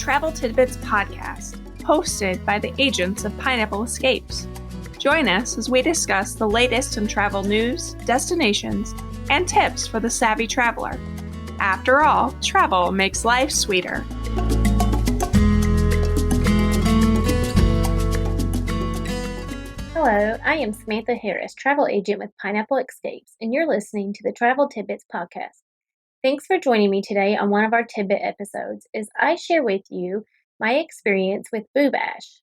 Travel Tidbits podcast, hosted by the agents of Pineapple Escapes. Join us as we discuss the latest in travel news, destinations, and tips for the savvy traveler. After all, travel makes life sweeter. Hello, I am Samantha Harris, travel agent with Pineapple Escapes, and you're listening to the Travel Tidbits podcast. Thanks for joining me today on one of our Tidbit episodes as I share with you my experience with Boo Bash.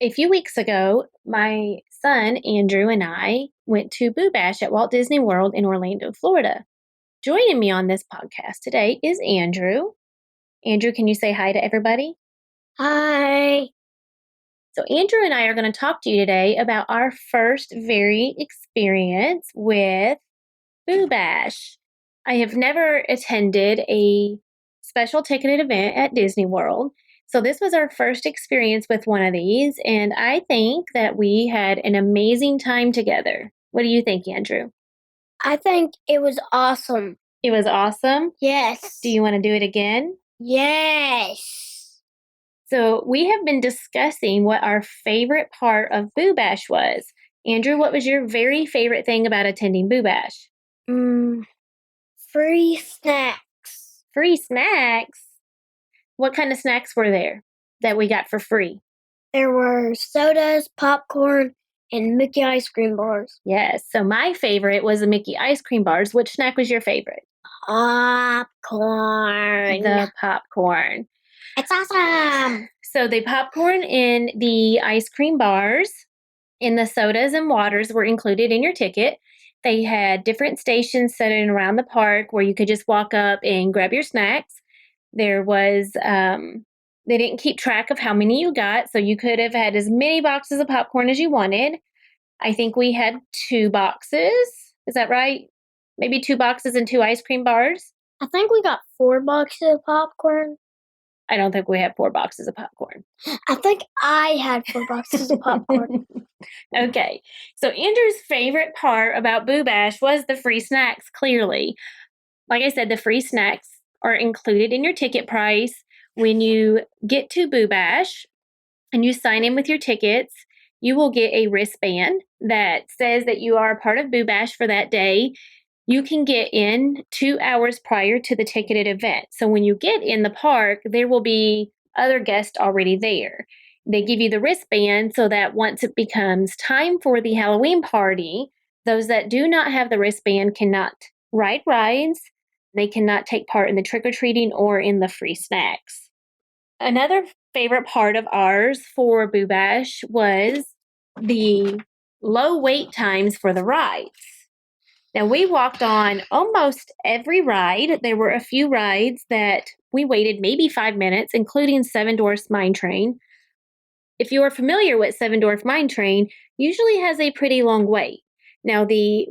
A few weeks ago, my son Andrew and I went to Boo Bash at Walt Disney World in Orlando, Florida. Joining me on this podcast today is Andrew. Andrew, can you say hi to everybody? Hi. So Andrew and I are going to talk to you today about our first very experience with Boo Bash. I have never attended a special ticketed event at Disney World, so this was our first experience with one of these, and I think that we had an amazing time together. What do you think, Andrew? I think it was awesome. It was awesome? Yes. Do you want to do it again? Yes. So we have been discussing what our favorite part of Boo Bash was. Andrew, what was your very favorite thing about attending Boo Bash? Free snacks. Free snacks? What kind of snacks were there that we got for free? There were sodas, popcorn, and Mickey ice cream bars. Yes, so my favorite was the Mickey ice cream bars. Which snack was your favorite? Popcorn. The popcorn. It's awesome. So the popcorn and the ice cream bars and the sodas and waters were included in your ticket. They had different stations set in around the park where you could just walk up and grab your snacks. There was, they didn't keep track of how many you got, so you could have had as many boxes of popcorn as you wanted. I think we had 2 boxes. Is that right? Maybe 2 boxes and 2 ice cream bars. I think we got 4 boxes of popcorn. I don't think we had 4 boxes of popcorn. I think I had 4 boxes of popcorn. Okay, so Andrew's favorite part about Boo Bash was the free snacks, clearly. Like I said, the free snacks are included in your ticket price. When you get to Boo Bash and you sign in with your tickets, you will get a wristband that says that you are a part of Boo Bash for that day. You can get in 2 hours prior to the ticketed event. So when you get in the park, there will be other guests already there. They give you the wristband so that once it becomes time for the Halloween party, those that do not have the wristband cannot ride rides. They cannot take part in the trick-or-treating or in the free snacks. Another favorite part of ours for Boo Bash was the low wait times for the rides. Now, we walked on almost every ride. There were a few rides that we waited maybe 5 minutes, including Seven Dwarfs Mine Train. If you are familiar with Seven Dwarfs Mine Train, usually has a pretty long wait. Now, the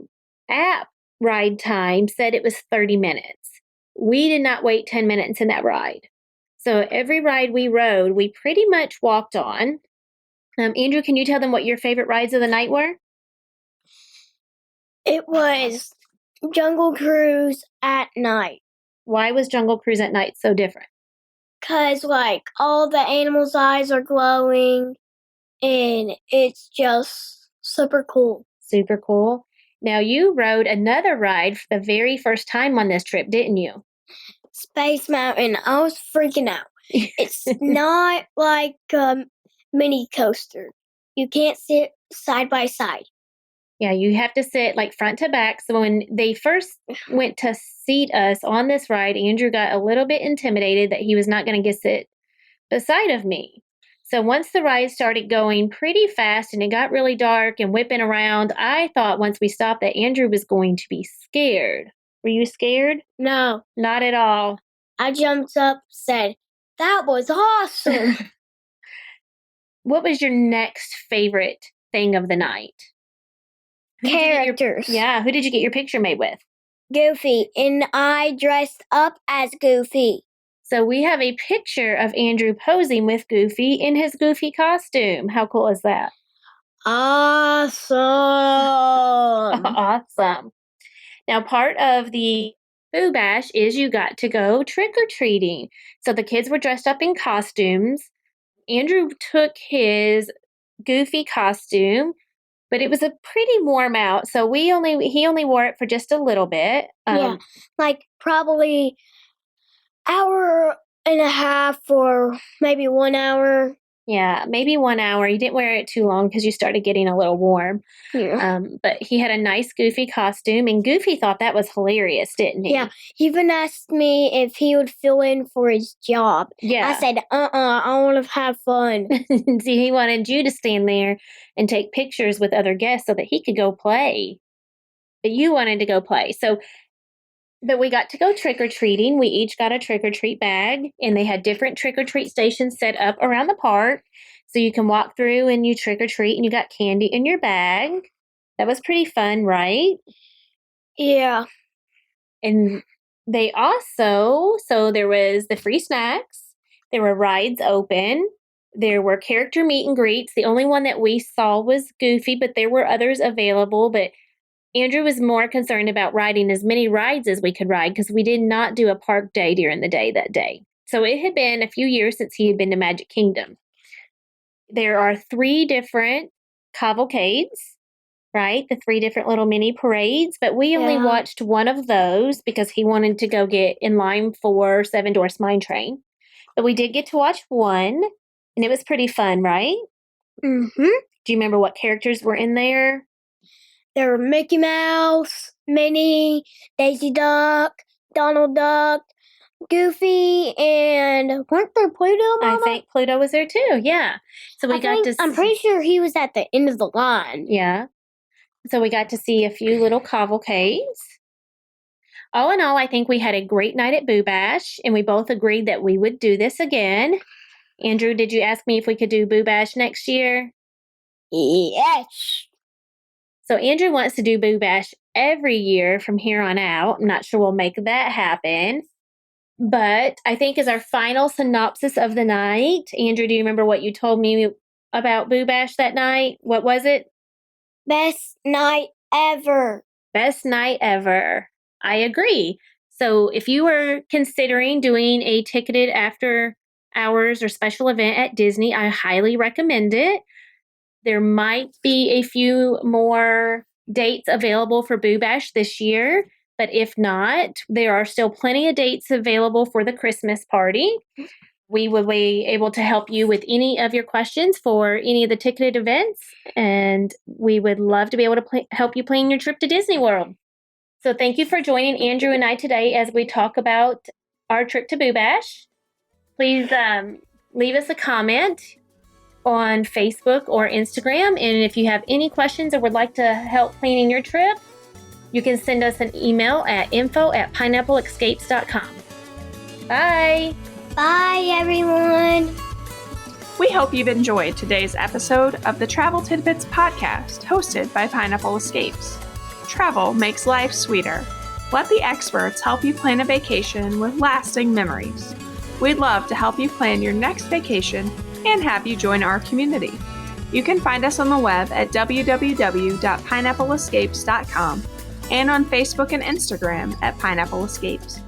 app ride time said it was 30 minutes. We did not wait 10 minutes in that ride. So every ride we rode, we pretty much walked on. Andrew, can you tell them what your favorite rides of the night were? It was Jungle Cruise at night. Why was Jungle Cruise at night so different? Because, all the animals' eyes are glowing, and it's just super cool. Super cool. Now, you rode another ride for the very first time on this trip, didn't you? Space Mountain. I was freaking out. It's not like a mini coaster. You can't sit side by side. Yeah, you have to sit front to back. So when they first went to seat us on this ride, Andrew got a little bit intimidated that he was not going to get sit beside of me. So once the ride started going pretty fast and it got really dark and whipping around, I thought once we stopped that Andrew was going to be scared. Were you scared? No. Not at all. I jumped up, said, "That was awesome." What was your next favorite thing of the night? Characters. Who did you get your picture made with? Goofy, and I dressed up as Goofy. So we have a picture of Andrew posing with Goofy in his Goofy costume. How cool is that? Awesome. Awesome. Now, part of the Boo Bash is you got to go trick-or-treating. So the kids were dressed up in costumes. Andrew took his Goofy costume, but it was a pretty warm out, so he only wore it for just a little bit. Yeah, like probably hour and a half or maybe 1 hour. Yeah, maybe 1 hour. You didn't wear it too long because you started getting a little warm. Yeah. But he had a nice Goofy costume, and Goofy thought that was hilarious, didn't he? Yeah, he even asked me if he would fill in for his job. Yeah. I said, I want to have fun. See, he wanted you to stand there and take pictures with other guests so that he could go play. But you wanted to go play. But we got to go trick-or-treating. We each got a trick-or-treat bag, and they had different trick-or-treat stations set up around the park. So you can walk through and you trick-or-treat, and you got candy in your bag. That was pretty fun, right? Yeah. And they also, so there was the free snacks. There were rides open. There were character meet and greets. The only one that we saw was Goofy, but there were others available. But Andrew was more concerned about riding as many rides as we could ride because we did not do a park day during the day that day. So it had been a few years since he had been to Magic Kingdom. There are 3 different cavalcades, right? The 3 different little mini parades, but we only watched one of those because he wanted to go get in line for Seven Dwarfs Mine Train. But we did get to watch one, and it was pretty fun, right? Mm-hmm. Do you remember what characters were in there? There were Mickey Mouse, Minnie, Daisy Duck, Donald Duck, Goofy, and weren't there Pluto? Mama? I think Pluto was there too, yeah. So I'm pretty sure he was at the end of the line. Yeah. So we got to see a few little cavalcades. All in all, I think we had a great night at Boo Bash, and we both agreed that we would do this again. Andrew, did you ask me if we could do Boo Bash next year? Yes. So Andrew wants to do Boo Bash every year from here on out. I'm not sure we'll make that happen. But I think as our final synopsis of the night, Andrew, do you remember what you told me about Boo Bash that night? What was it? Best night ever. Best night ever. I agree. So if you were considering doing a ticketed after hours or special event at Disney, I highly recommend it. There might be a few more dates available for Boo Bash this year, but if not, there are still plenty of dates available for the Christmas party. We will be able to help you with any of your questions for any of the ticketed events, and we would love to be able to help you plan your trip to Disney World. So thank you for joining Andrew and I today as we talk about our trip to Boo Bash. Please leave us a comment on Facebook or Instagram. And if you have any questions or would like to help planning your trip, you can send us an email at info@pineappleescapes.com. Bye. Bye, everyone. We hope you've enjoyed today's episode of the Travel Tidbits podcast hosted by Pineapple Escapes. Travel makes life sweeter. Let the experts help you plan a vacation with lasting memories. We'd love to help you plan your next vacation and have you join our community. You can find us on the web at www.pineappleescapes.com and on Facebook and Instagram at Pineapple Escapes.